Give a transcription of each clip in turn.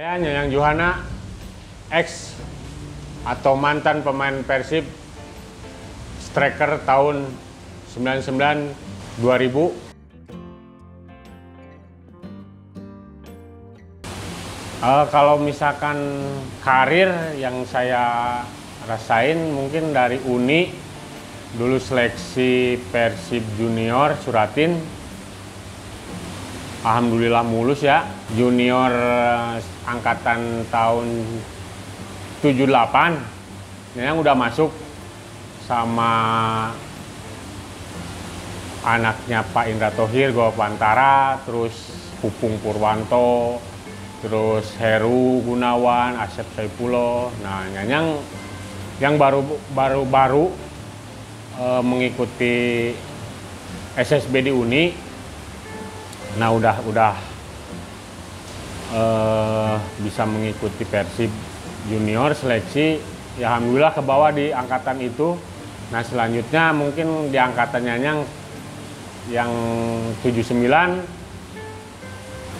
Saya Nyanyang Johana, ex atau mantan pemain Persib, striker tahun 99-2000. Kalau misalkan karir yang saya rasain mungkin dari Uni, dulu seleksi Persib Junior Suratin, alhamdulillah mulus ya. Junior angkatan tahun 78 yang udah masuk sama anaknya Pak Indra Thohir, Goa Pantara, terus Pupung Purwanto, terus Heru Gunawan, Asep Saipullah. Nah, Nyanyang yang baru mengikuti SSB di Uni. Nah, udah bisa mengikuti Persib Junior seleksi. Ya alhamdulillah ke bawah di angkatan itu. Nah, selanjutnya mungkin di angkatan Nyanyang yang 79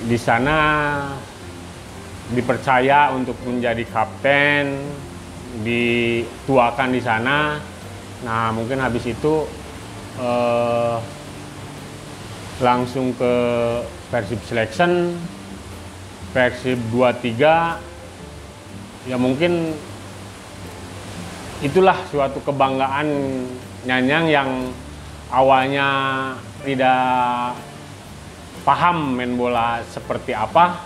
di sana dipercaya untuk menjadi kapten, dituakan di sana. Nah, mungkin habis itu langsung ke Persib Selection, Persib 23. Ya mungkin itulah suatu kebanggaan Nyanyang yang awalnya tidak paham main bola seperti apa.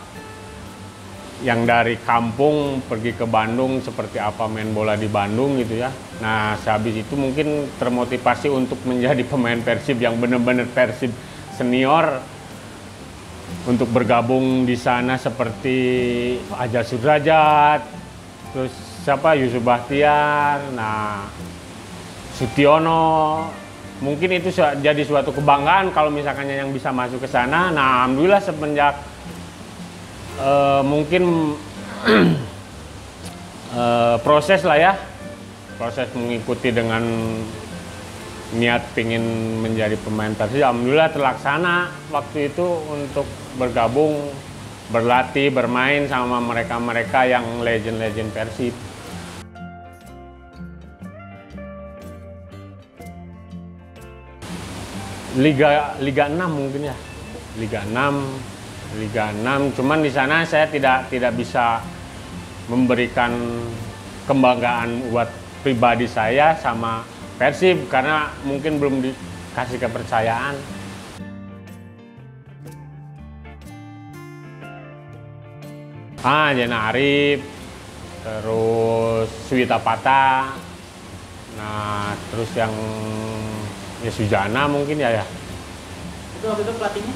Yang dari kampung pergi ke Bandung seperti apa main bola di Bandung gitu ya. Nah, sehabis itu mungkin termotivasi untuk menjadi pemain Persib yang benar-benar Persib senior, untuk bergabung di sana seperti Ajaz Sudrajat, terus siapa, Yusuf Bahtiar, nah Sutiono. Mungkin itu jadi suatu kebanggaan kalau misalkan yang bisa masuk ke sana. Nah, alhamdulillah semenjak mungkin proses lah ya, proses mengikuti dengan niat pingin menjadi pemain Persib, alhamdulillah terlaksana waktu itu untuk bergabung, berlatih, bermain sama mereka-mereka yang legend-legend Persib. Liga 6 mungkin ya, Liga 6, cuman di sana saya tidak bisa memberikan kebanggaan buat pribadi saya sama Persib karena mungkin belum dikasih kepercayaan. Jena Arif, terus Suwita Pata, nah terus yang ya Sujana mungkin ya. Itu waktu itu pelatihnya?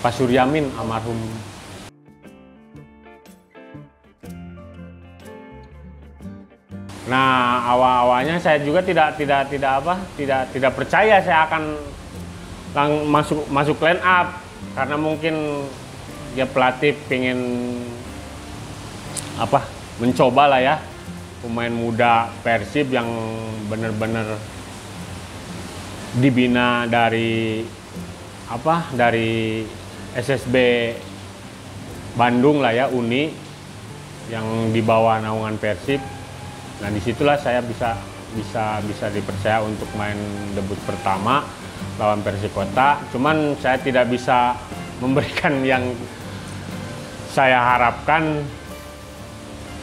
Pak Suryamin almarhum. Nah, awal-awalnya saya juga tidak percaya saya akan masuk line up karena mungkin ya pelatih pengen mencoba lah ya pemain muda Persib yang benar-benar dibina dari SSB Bandung lah ya, Uni, yang di bawah naungan Persib. Nah, disitulah saya bisa dipercaya untuk main debut pertama lawan Persikota. Cuman saya tidak bisa memberikan yang saya harapkan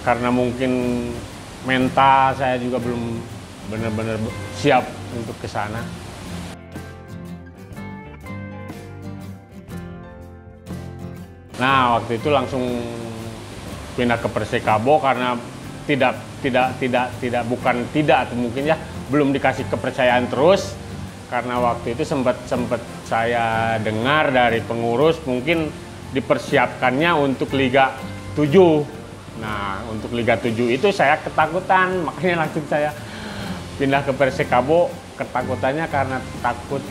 karena mungkin mental saya juga belum benar-benar siap untuk ke sana. Nah, waktu itu langsung pindah ke Persikabo karena atau mungkin ya belum dikasih kepercayaan terus, karena waktu itu sempat saya dengar dari pengurus mungkin dipersiapkannya untuk Liga 7. Nah, untuk Liga 7 itu saya ketakutan, makanya langsung saya pindah ke Persikabo. Ketakutannya karena takut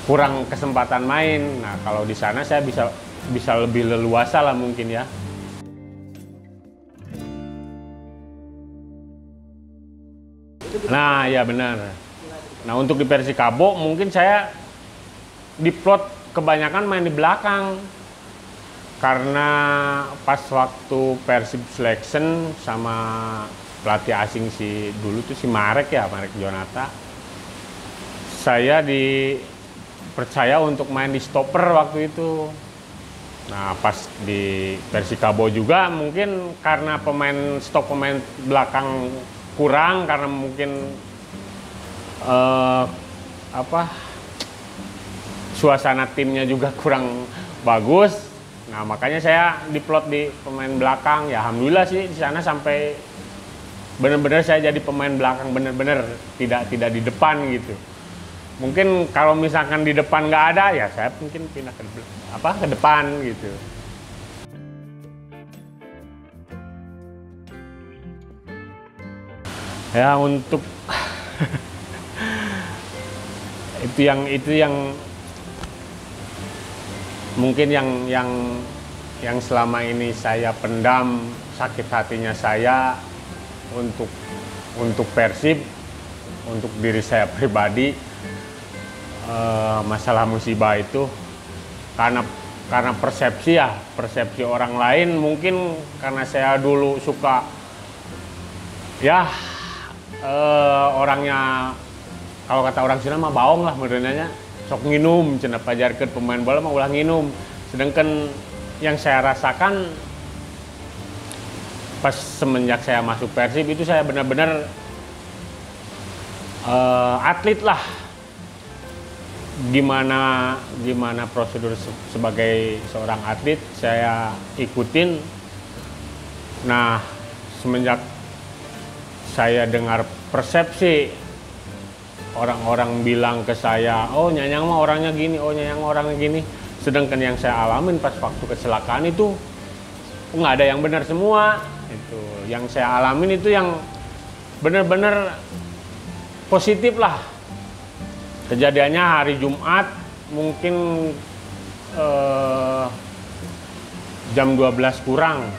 kurang kesempatan main. Nah, kalau di sana saya bisa lebih leluasa lah mungkin ya. Nah, ya benar. Nah, untuk di Persikabo mungkin saya diplot kebanyakan main di belakang. karena pas waktu Persib selection sama pelatih asing dulu tuh si Marek Jonata, saya dipercaya untuk main di stopper waktu itu. Nah pas di Persikabo juga mungkin karena pemain belakang kurang, karena mungkin suasana timnya juga kurang bagus. Nah makanya saya diplot di pemain belakang. Ya alhamdulillah sih di sana sampai benar-benar saya jadi pemain belakang, benar-benar tidak di depan gitu. Mungkin kalau misalkan di depan nggak ada ya saya mungkin pindah ke depan gitu. Ya untuk itu yang mungkin yang selama ini saya pendam sakit hatinya saya untuk Persib, untuk diri saya pribadi, masalah musibah itu karena persepsi orang lain. Mungkin karena saya dulu suka orangnya, kalau kata orang Sunda mah baong lah modelnya, sok nginum, cenah pajarkeun pemain bola mah ulah nginum. Sedangkan yang saya rasakan pas semenjak saya masuk Persib itu saya benar-benar atlet lah. Gimana prosedur sebagai seorang atlet saya ikutin. Nah, semenjak saya dengar persepsi orang-orang bilang ke saya, oh Nyanyang mah orangnya gini, oh Nyanyang orangnya gini. Sedangkan yang saya alamin pas waktu kecelakaan itu nggak ada yang benar semua. Itu yang saya alamin itu yang benar-benar positif lah. Kejadiannya hari Jumat, mungkin jam 12 kurang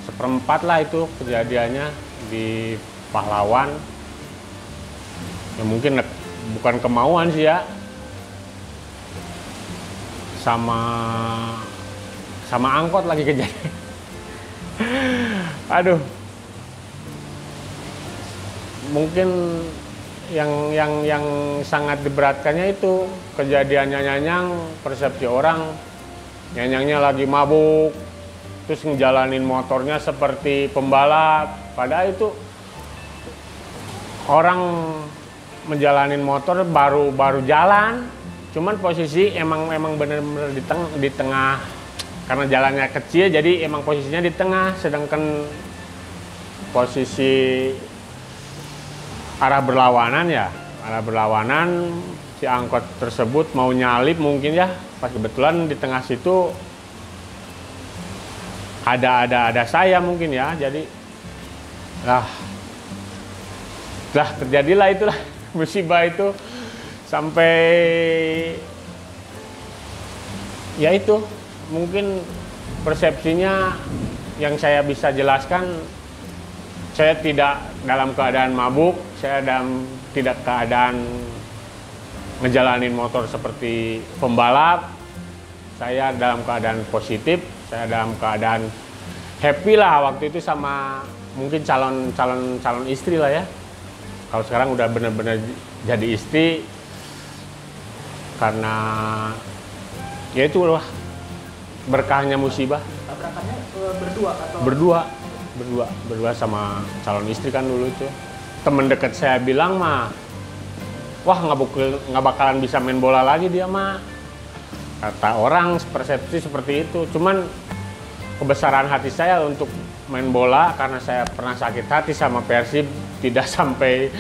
seperempat lah itu kejadiannya di Pahlawan. Ya mungkin bukan kemauan sih ya, sama angkot lagi kejadian. Aduh, mungkin yang sangat diberatkannya itu kejadiannya Nyanyang, persepsi orang Nyanyangnya lagi mabuk, terus ngejalanin motornya seperti pembalap. Padahal itu orang menjalanin motor baru jalan, cuman posisi emang bener-bener di tengah, karena jalannya kecil jadi emang posisinya di tengah. Sedangkan posisi arah berlawanan si angkot tersebut mau nyalip mungkin ya, pas kebetulan di tengah situ ada saya mungkin ya, jadi lah terjadilah itulah musibah itu. Sampai ya itu mungkin persepsinya yang saya bisa jelaskan, saya tidak dalam keadaan mabuk, saya tidak keadaan ngejalanin motor seperti pembalap. Saya dalam keadaan positif, saya dalam keadaan happy lah waktu itu sama mungkin calon istri lah ya. Kalau sekarang udah bener-bener jadi istri, karena ya itu lah berkahnya musibah. Tabrakannya berdua atau? Berdua sama calon istri kan dulu itu. Temen deket saya bilang mah, wah nggak bakalan bisa main bola lagi dia mah. Kata orang persepsi seperti itu. Cuman kebesaran hati saya untuk main bola, karena saya pernah sakit hati sama Persib, tidak sampai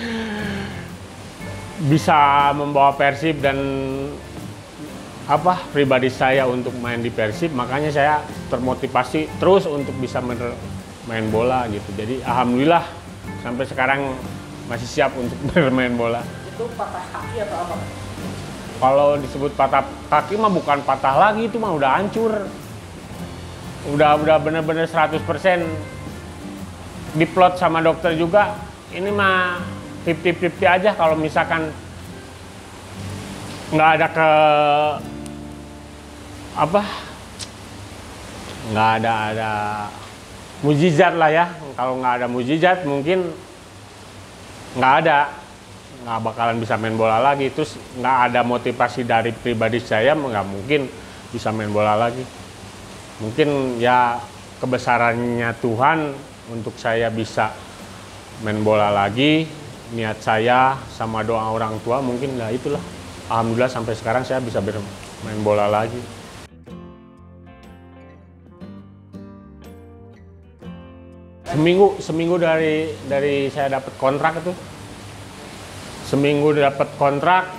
bisa membawa Persib dan pribadi saya untuk main di Persib. Makanya saya termotivasi terus untuk bisa main bola gitu. Jadi alhamdulillah sampai sekarang masih siap untuk bermain bola. Itu patah kaki atau apa? Kalau disebut patah kaki mah bukan patah lagi, itu mah udah hancur. Udah bener-bener 100%. Diplot sama dokter juga, ini mah 50-50 aja. Kalau misalkan nggak ada nggak ada mujizat lah ya. Kalau nggak ada mujizat mungkin nggak bakalan bisa main bola lagi. Terus nggak ada motivasi dari pribadi saya, nggak mungkin bisa main bola lagi. Mungkin ya kebesarannya Tuhan untuk saya bisa main bola lagi, niat saya sama doa orang tua mungkin lah itulah. Alhamdulillah sampai sekarang saya bisa main bola lagi. Seminggu dari saya dapat kontrak itu. Seminggu dapat kontrak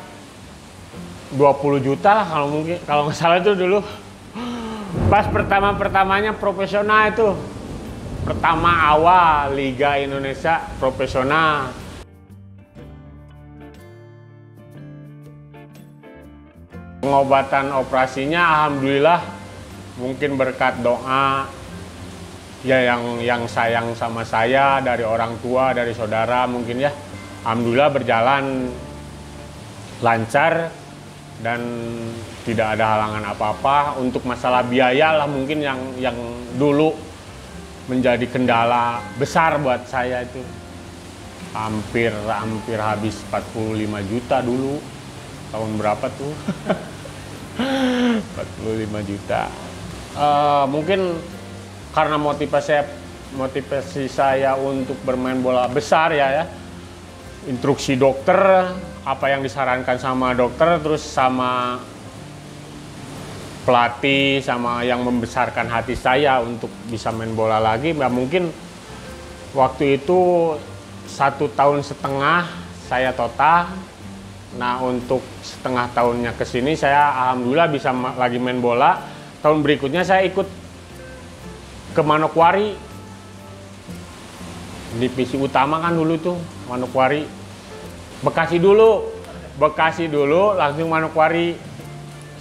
20 juta lah kalau nggak salah itu dulu. Pas pertamanya profesional itu. Pertama awal Liga Indonesia profesional. Pengobatan operasinya alhamdulillah mungkin berkat doa ya yang sayang sama saya dari orang tua, dari saudara mungkin ya. Alhamdulillah berjalan lancar dan tidak ada halangan apa-apa. Untuk masalah biaya lah mungkin yang dulu menjadi kendala besar buat saya itu. Hampir habis 45 juta dulu. Tahun berapa tuh? 45 juta. Mungkin karena motivasi saya untuk bermain bola besar ya. Instruksi dokter, apa yang disarankan sama dokter, terus sama pelatih, sama yang membesarkan hati saya untuk bisa main bola lagi. Ya mungkin waktu itu 1,5 tahun saya total. Nah untuk setengah tahunnya ke sini saya alhamdulillah bisa lagi main bola. Tahun berikutnya saya ikut ke Manokwari. Divisi utama kan dulu tuh Manokwari. Bekasi dulu langsung Manokwari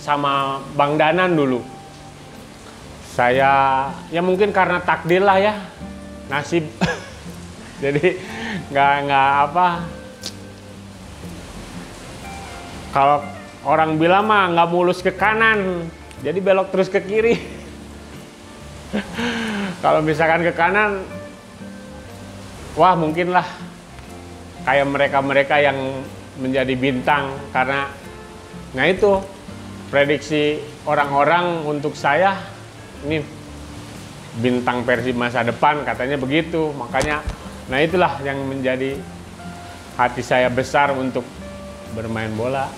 sama Bang Danan dulu. Saya ya mungkin karena takdir lah ya, nasib. Jadi nggak apa. Kalau orang bilang mah nggak mulus ke kanan, jadi belok terus ke kiri. Kalau misalkan ke kanan, wah mungkin lah kayak mereka yang menjadi bintang karena nah itu prediksi orang-orang untuk saya ini bintang Persib masa depan katanya begitu. Makanya nah itulah yang menjadi hati saya besar untuk bermain bola.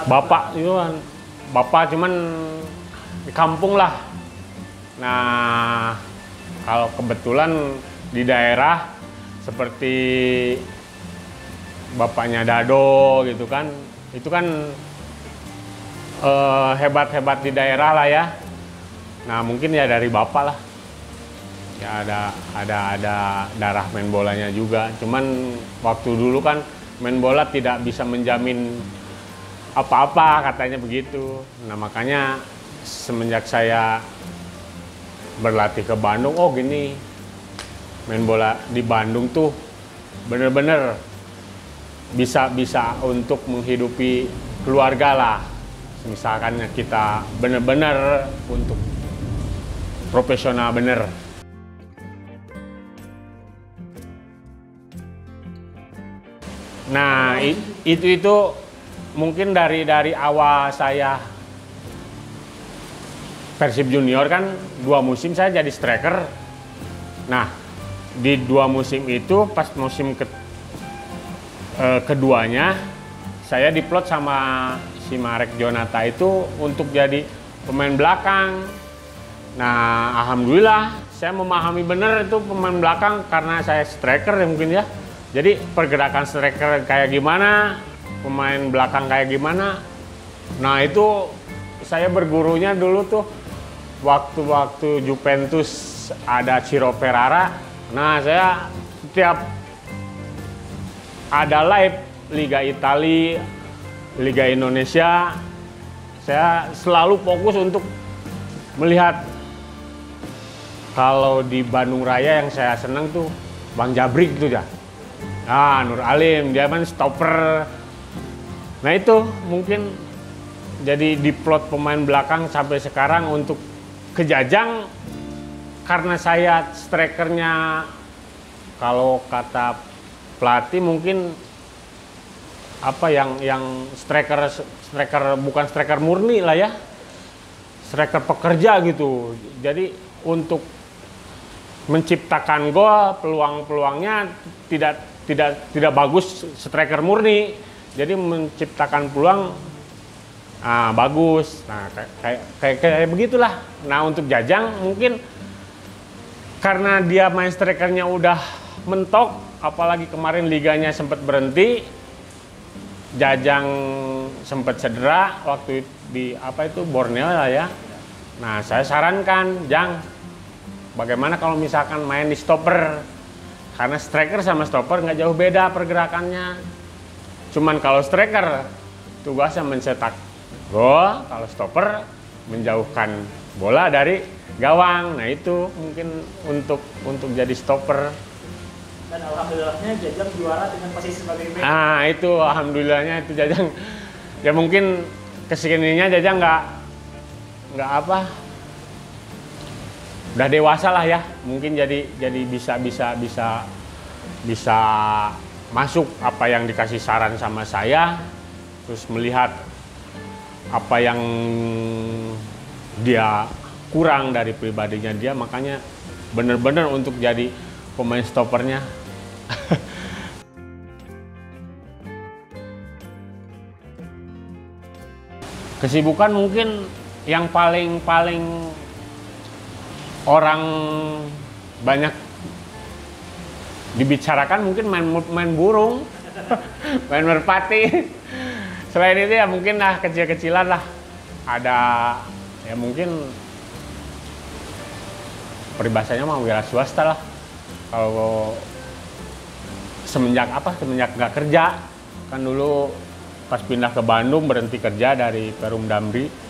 Bapak cuman di kampung lah. Nah, kalau kebetulan di daerah seperti bapaknya Dado gitu kan, itu kan hebat-hebat di daerah lah ya. Nah, mungkin ya dari bapak lah. Ya ada darah main bolanya juga. Cuman waktu dulu kan main bola tidak bisa menjamin apa-apa katanya begitu. Nah makanya semenjak saya berlatih ke Bandung, oh gini main bola di Bandung tuh bener-bener bisa untuk menghidupi keluarga lah. Misalkan kita bener-bener untuk profesional bener. Nah itu mungkin dari awal saya Persib Junior kan 2 musim saya jadi striker. Nah di 2 musim itu pas musim keduanya saya diplot sama si Marek Jonata itu untuk jadi pemain belakang. Nah alhamdulillah saya memahami benar itu pemain belakang karena saya striker ya mungkin ya. Jadi pergerakan striker kayak gimana, pemain belakang kayak gimana. Nah itu saya bergurunya dulu tuh waktu Juventus ada Ciro Ferrara. Nah saya setiap ada live Liga Italia, Liga Indonesia, saya selalu fokus untuk melihat. Kalau di Bandung Raya yang saya senang tuh Bang Jabrik tuh ya. Nah, Nur Alim, dia kan stopper. Nah itu mungkin jadi di plot pemain belakang sampai sekarang untuk ke Jajang, karena saya strikernya kalau kata pelatih mungkin apa yang striker bukan striker murni lah ya, striker pekerja gitu. Jadi untuk menciptakan gol, peluang-peluangnya tidak bagus striker murni. Jadi menciptakan peluang bagus. Nah, kayak begitulah. Nah, untuk Jajang mungkin karena dia main strikernya udah mentok, apalagi kemarin liganya sempat berhenti. Jajang sempat cedera waktu di Borneo lah ya. Nah, saya sarankan, Jang, bagaimana kalau misalkan main di stopper? Karena striker sama stopper nggak jauh beda pergerakannya. Cuman kalau striker tugasnya mencetak gol, kalau stopper menjauhkan bola dari gawang. Nah, itu mungkin untuk jadi stopper. Dan alhamdulillahnya Jajang juara dengan posisi sebagai bek. Nah, itu alhamdulillahnya itu Jajang. Ya mungkin kesininya Jajang nggak udah dewasa lah ya, mungkin jadi bisa masuk apa yang dikasih saran sama saya, terus melihat apa yang dia kurang dari pribadinya dia, makanya bener-bener untuk jadi pemain stoppernya. Kesibukan mungkin yang paling orang banyak dibicarakan mungkin main burung, main merpati. Selain itu ya mungkin kecil-kecilan lah. Ada ya mungkin peribahasanya mah wira swasta lah. Kalau semenjak nggak kerja, kan dulu pas pindah ke Bandung berhenti kerja dari Perum Damri.